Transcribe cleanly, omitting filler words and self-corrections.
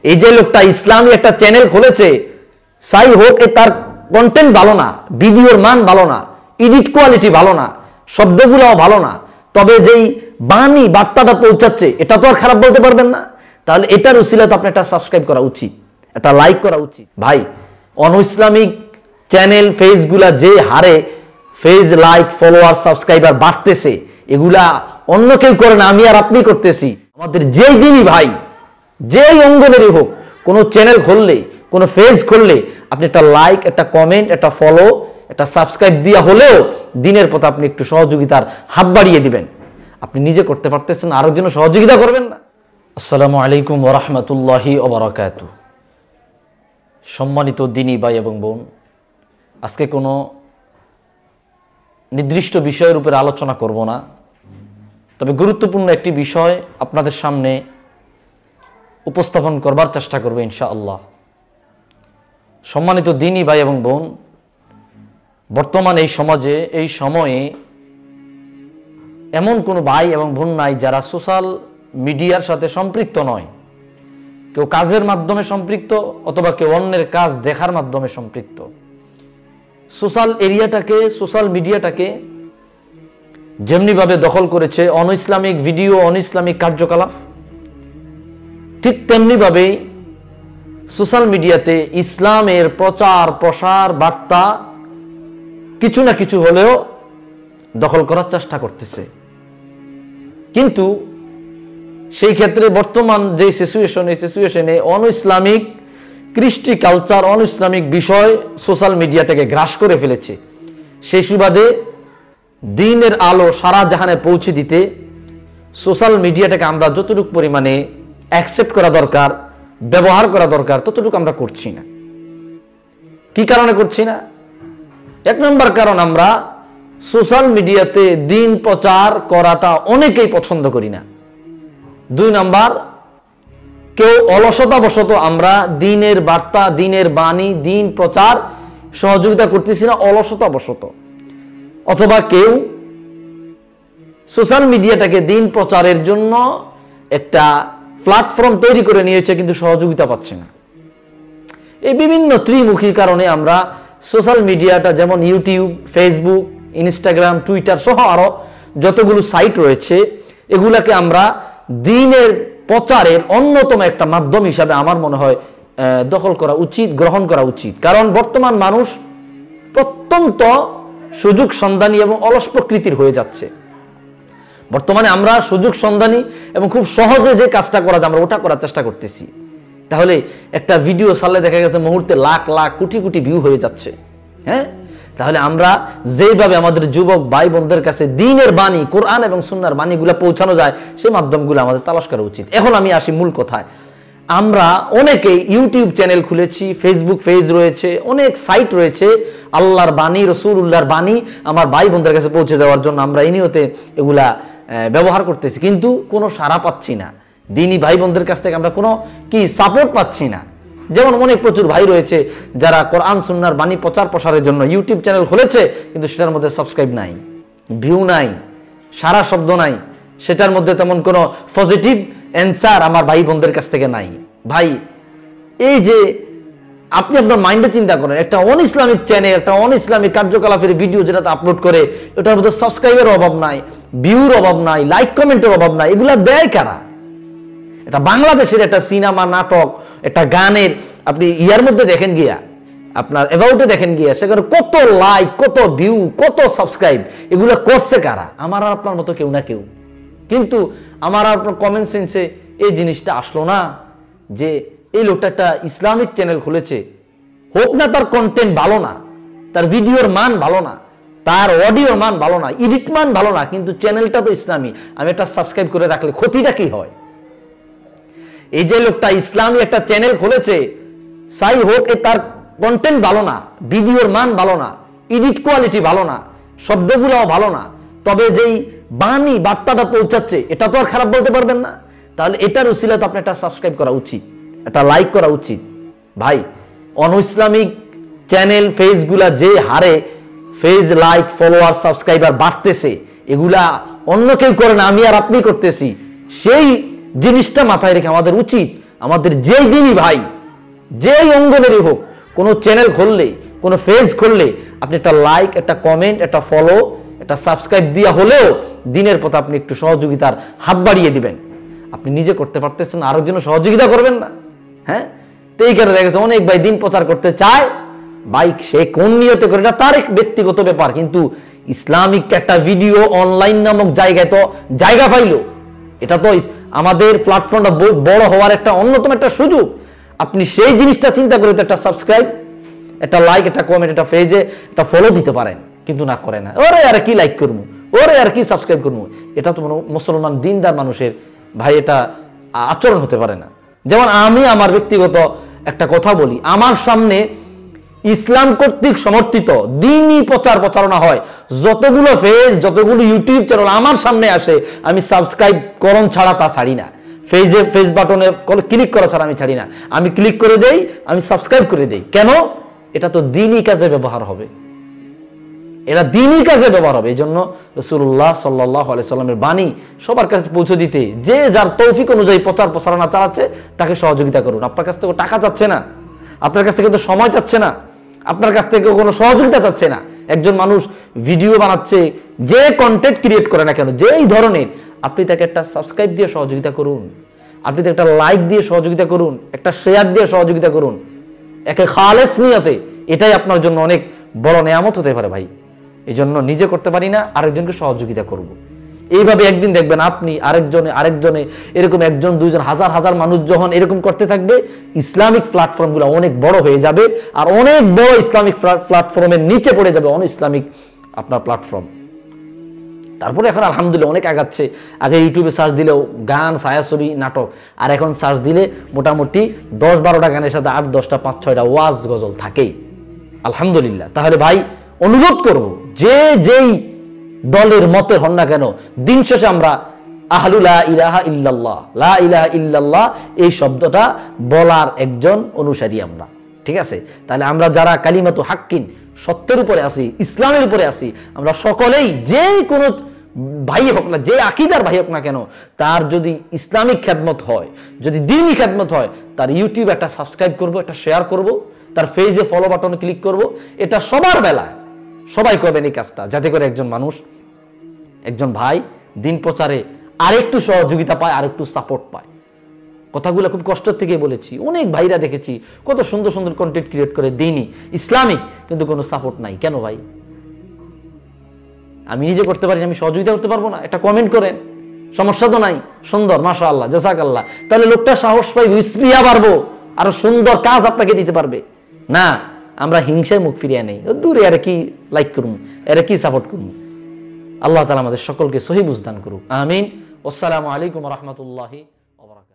এই যে লোকটা ইসলামী একটা চ্যানেল খুলেছে, সাই হোক তার কন্টেন্ট ভালো না, ভিডিওর মান ভালো না, এডিট কোয়ালিটি ভালো না, শব্দগুলোও ভালো না, তবে যেই বাণী বার্তাটা পৌঁছাচ্ছে এটা তো আর খারাপ বলতে পারবেন না। তাহলে এটার উসিলাতে আপনি একটা সাবস্ক্রাইব করা উচিত, একটা লাইক করা উচিত। ভাই, অন ইসলামিক চ্যানেল ফেজগুলা যে হারে ফেজ লাইক ফলোয়ার সাবস্ক্রাইবার বাড়তেছে, এগুলা অন্য কেউ করে না, আমি আর আপনি করতেছি। আমাদের যেই দিনই ভাই, যেই অঙ্গনেরই হোক, কোনো চ্যানেল খুললে, কোনো ফেজ খুললে আপনি একটা লাইক, একটা কমেন্ট, একটা ফলো, একটা সাবস্ক্রাইব দিয়া হলেও দিনের পথে আপনি একটু সহযোগিতার হাত বাড়িয়ে দিবেন। আপনি নিজে করতে পারতেছেন, আরেকজন সহযোগিতা করবেন না। আসসালামু আলাইকুম ওয়া রাহমাতুল্লাহি ওয়া বারাকাতুহু। সম্মানিত দিনী ভাই এবং বোন, আজকে কোনো নির্দিষ্ট বিষয়ের উপরে আলোচনা করব না, তবে গুরুত্বপূর্ণ একটি বিষয় আপনাদের সামনে উপস্থাপন করবার চেষ্টা করব ইনশাআল্লাহ। সম্মানিত দিনী ভাই এবং বোন, বর্তমান এই সমাজে, এই সময়ে এমন কোনো ভাই এবং বোন নাই যারা সোশ্যাল মিডিয়ার সাথে সম্পৃক্ত নয়। কেউ কাজের মাধ্যমে সম্পৃক্ত, অথবা কেউ অন্যের কাজ দেখার মাধ্যমে সম্পৃক্ত। সোশ্যাল এরিয়াটাকে, সোশ্যাল মিডিয়াটাকে যেমনিভাবে দখল করেছে on Islamic video, on Islamic কার্যকলাপ, ঠিক তেমনিভাবেই সোশ্যাল মিডিয়াতে ইসলামের প্রচার প্রসার বার্তা কিছু না কিছু হলেও দখল করার চেষ্টা করতেছে। কিন্তু সেই ক্ষেত্রে বর্তমান যে সিচুয়েশন, এই সিচুয়েশনে অন ইসলামিক কৃষ্টি কালচার, অন ইসলামিক বিষয় সোশ্যাল মিডিয়াটাকে গ্রাস করে ফেলেছে। সেই সুবাদে দ্বীনের আলো সারা জাহানে পৌঁছে দিতে সোশ্যাল মিডিয়াটাকে আমরা যতটুকু পরিমাণে অ্যাকসেপ্ট করা দরকার, ব্যবহার করা দরকার, ততটুকু আমরা করছি না। কি কারণে করছি না? এক নম্বর কারণ, আমরা সোশ্যাল মিডিয়াতে দ্বীন প্রচার করাটা অনেকেই পছন্দ করি না। দুই নাম্বার, কেউ অলসতাবশত আমরা দ্বীনের বার্তা, দ্বীনের বাণী, দ্বীন প্রচার সহযোগিতা করতেছি না অলসতাবশত। অথবা কেউ সোশ্যাল মিডিয়াটাকে দ্বীন প্রচারের জন্য একটা প্ল্যাটফর্ম তৈরি করে নিয়েছে, কিন্তু সহযোগিতা পাচ্ছে না। এই বিভিন্ন ত্রিমুখী কারণে আমরা সোশ্যাল মিডিয়াটা, যেমন ইউটিউব, ফেসবুক, ইনস্টাগ্রাম, টুইটার সহ আরো যতগুলো সাইট রয়েছে, এগুলাকে আমরা দ্বীনের প্রচারের অন্যতম একটা মাধ্যম হিসাবে আমার মনে হয় দখল করা উচিত, গ্রহণ করা উচিত। কারণ বর্তমান মানুষ প্রত্যন্ত সুযোগ সন্ধানী এবং অলস প্রকৃতির হয়ে যাচ্ছে। বর্তমানে আমরা সুযোগ সন্ধানী এবং খুব সহজে যে কাজটা করা যায় আমরা ওটা করার চেষ্টা করতেছি। তাহলে একটা ভিডিও ছাড়লে দেখা গেছে মুহূর্তে লাখ লাখ কোটি কোটি ভিউ হয়ে যাচ্ছে। হ্যাঁ, তাহলে আমরা যেভাবে আমাদের যুবক ভাই বোনদের কাছে দ্বীনের বাণী, কোরআন এবং সুন্নাহর বাণীগুলো পৌঁছানো যায়, সেই মাধ্যমগুলো আমাদের তালাশ করা উচিত। এখন আমি আসি মূল কথায়। আমরা অনেকেই ইউটিউব চ্যানেল খুলেছি, ফেসবুক পেজ রয়েছে, অনেক সাইট রয়েছে আল্লাহর বাণী, রাসূলুল্লাহর বাণী আমার ভাই বোনদের কাছে পৌঁছে দেওয়ার জন্য আমরা এই নিয়তে এগুলা ব্যবহার করতেছি, কিন্তু কোনো সাড়া পাচ্ছি না। দ্বীনী ভাই বোনদের কাছ থেকে আমরা কোনো সাপোর্ট পাচ্ছি না। যেমন অনেক প্রচুর ভাই রয়েছে যারা কোরআন সুন্নাহর বাণী প্রচার প্রসারের জন্য ইউটিউব চ্যানেল খুলেছে, কিন্তু সেটার মধ্যে সাবস্ক্রাইব নাই, ভিউ নাই, সারা শব্দ নাই, সেটার মধ্যে তেমন কোনো পজিটিভ অ্যান্সার আমার ভাই বোনদের কাছ থেকে নাই। ভাই, এই যে আপনি আপনার মাইন্ডে চিন্তা করেন, একটা অন ইসলামিক চ্যানেল, একটা অন ইসলামিক কার্যকলাপের ভিডিও যেটাতে আপলোড করে, এটার মধ্যে সাবস্ক্রাইবের অভাব নাই, ভিউর অভাব নাই, লাইক কমেন্টের অভাব নাই, এগুলা দেয় কারা? এটা বাংলাদেশের একটা সিনেমা, নাটক, একটা গানের আপনি ইয়ার মধ্যে দেখেন গিয়া, আপনার অ্যাবাউটে দেখেন গিয়া, সেখানে কত লাইক, কত ভিউ, কত সাবস্ক্রাইব, এগুলো করছে কারা? আমার আর আপনার মতো কেউ না কেউ। কিন্তু আমার আর আপনার কমেন্ট সেন্সে এই জিনিসটা আসলো না যে এই লোকটা একটা ইসলামিক চ্যানেল খুলেছে, হোক না তার কন্টেন্ট ভালো না, তার ভিডিওর মান ভালো না, তার অডিওর মান ভালো না, এডিট মান ভালো না, কিন্তু চ্যানেলটা তো ইসলামী, আমি একটা সাবস্ক্রাইব করে রাখলে ক্ষতিটা কি হয়? এই যে লোকটা ইসলামী একটা চ্যানেল খুলেছে, সাই হোক তার কন্টেন্ট ভালো না, ভিডিওর মান ভালো না, এডিট কোয়ালিটি ভালো না, শব্দগুলোও ভালো না, তবে যেই বাণী বার্তাটা পৌঁছাচ্ছে এটা তো আর খারাপ বলতে পারবেন না। তাহলে এটার উসিলাতে আপনি একটা সাবস্ক্রাইব করা উচিত, একটা লাইক করা উচিত। ভাই, অন ইসলামিক চ্যানেল ফেজগুলা যে হারে ফেজ লাইক ফলোয়ার সাবস্ক্রাইবার বাড়তেছে, এগুলা অন্য কেউ করে না, আমি আর আপনি করতেছি। সেই জিনিসটা মাথায় রেখে আমাদের উচিত আমাদের যেই দিনই ভাই, যেই অঙ্গনেরই হোক, কোনো চ্যানেল খুললে, কোনো পেজ খুললে আপনি একটা লাইক, একটা কমেন্ট, একটা ফলো, একটা সাবস্ক্রাইব দিয়া হলেও দিনের পথে আপনি একটু সহযোগিতার হাত বাড়িয়ে দিবেন। আপনি নিজে করতে পারতেছেন, আরেকজন সহযোগিতা করবেন না? হ্যাঁ, তো এই কারণে দেখা গেছে অনেক ভাই দিন প্রচার করতে চায়, ভাই সে কোন নিয়তে করে এটা তার এক ব্যক্তিগত ব্যাপার, কিন্তু ইসলামিক একটা ভিডিও অনলাইন নামক জায়গায় তো জায়গা পাইলো। এটা তো আমাদের প্ল্যাটফর্মটা বড় হওয়ার একটা অন্যতম একটা সুযোগ। আপনি সেই জিনিসটা চিন্তা করে তো একটা সাবস্ক্রাইব, একটা লাইক, একটা কমেন্ট, একটা পেজে একটা ফলো দিতে পারেন, কিন্তু না করে না। ওরে আর কি লাইক করবো, ওরে আর কি সাবস্ক্রাইব করবো। এটা তো মুসলমান দিনদার মানুষের ভাই এটা আচরণ হতে পারে না। যেমন আমি আমার ব্যক্তিগত একটা কথা বলি, আমার সামনে ইসলাম কর্তৃক সমর্থিত দিনই প্রচারণা হয়, যতগুলো পেজ, যতগুলো ইউটিউব চ্যানেল আমার সামনে আসে, আমি সাবস্ক্রাইব করণ ছাড়া তা ছাড়ি না। ফেস বাটনে ক্লিক করা ছাড়া আমি ছাড়ি না। আমি ক্লিক করে দেই, আমি সাবস্ক্রাইব করে দেই। কেন? এটা তো দিনই কাজে ব্যবহার হবে, এটা দিনই কাজে ব্যবহার হবে। এই জন্য রাসূলুল্লাহ সাল্লাল্লাহু আলাইহি সাল্লামের বাণী সবার কাছে পৌঁছে দিতে যে যার তৌফিক অনুযায়ী প্রচারণা চালাচ্ছে তাকে সহযোগিতা করুন। আপনার কাছ থেকে টাকা চাচ্ছে না, আপনার কাছ থেকে তো সময় চাচ্ছে না, আপনার কাছ থেকে কোনো সহযোগিতা চাচ্ছে না। একজন মানুষ ভিডিও বানাচ্ছে, যে কন্টেন্ট ক্রিয়েট করে না কেন, যেই ধরনের, আপনি তাকে একটা সাবস্ক্রাইব দিয়ে সহযোগিতা করুন, আপনি তাকে একটা লাইক দিয়ে সহযোগিতা করুন, একটা শেয়ার দিয়ে সহযোগিতা করুন, একে খালেস নিয়তে। এটাই আপনার জন্য অনেক বড় নেয়ামত হতে পারে ভাই। এই জন্য নিজে করতে পারি না, আরেকজনকে সহযোগিতা করব। এইভাবে একদিন দেখবেন আপনি আরেকজনে এরকম একজন, দুইজন, হাজার মানুষ যখন এরকম করতে থাকবে, ইসলামিক প্ল্যাটফর্মগুলো অনেক বড় হয়ে যাবে, আর অনেক বড় ইসলামিক প্ল্যাটফর্মের নিচে পড়ে যাবে অন ইসলামিক আপনার প্ল্যাটফর্ম। তারপরে এখন আলহামদুলিল্লাহ অনেক আগাচ্ছে। আগে ইউটিউবে সার্চ দিলেও গান, ছায়াছবি, নাটক, আর এখন সার্চ দিলে মোটামুটি 10-12টা গানের সাথে 8-10টা 5-6টা ওয়াজ গজল থাকেই, আলহামদুলিল্লাহ। তাহলে ভাই অনুরোধ করব, যে যেই দলের মতের হন না কেন, দিন শেষে আমরা আহলু লা ইলাহা ইল্লাল্লাহ, লা ইলাহা ইল্লাল্লাহ এই শব্দটা বলার একজন অনুসারী আমরা, ঠিক আছে? তাহলে আমরা যারা কালিমাতু হাক্কিন, সত্যের উপরে আছি, ইসলামের উপরে আছি, আমরা সকলেই যে কোনো ভাই হোক না, যে আকীদার ভাই হোক না কেন, তার যদি ইসলামিক খেদমত হয়, যদি দ্বীনি খেদমত হয়, তার ইউটিউবে একটা সাবস্ক্রাইব করব, একটা শেয়ার করব, তার পেজে ফলো বাটনে ক্লিক করব। এটা সবার বেলায় সবাই করবেন এই কাজটা, যাতে করে একজন মানুষ, একজন ভাই দিন প্রচারে আরেকটু সহযোগিতা পায়, আরেকটু সাপোর্ট পায়। কথাগুলো খুব কষ্ট থেকে বলেছি। অনেক ভাইরা দেখেছি কত সুন্দর সুন্দর কন্টেন্ট ক্রিয়েট করে, দিনই ইসলামিক, কিন্তু কোনো সাপোর্ট নাই। কেন ভাই? আমি নিজে করতে পারি, আমি সহযোগিতা করতে পারবো না? একটা কমেন্ট করেন, সমস্যা তো নাই। সুন্দর, মাশাআল্লাহ, জাযাকাল্লাহ। তাহলে লোকটা সাহস পাইব, স্পৃহা বাড়বো, আরো সুন্দর কাজ আপনাকে দিতে পারবে। না, আমরা হিংসায় মুখ ফিরিয়ে নেই, দূরে এর কি লাইক করুন, এর কি সাপোর্ট করুন। আল্লাহ তাআলা আমাদের সকলকে সহি বুঝদান করুক, আমিন। আসসালামু আলাইকুম ওয়া রাহমাতুল্লাহি ওয়া বারাকাতুহু।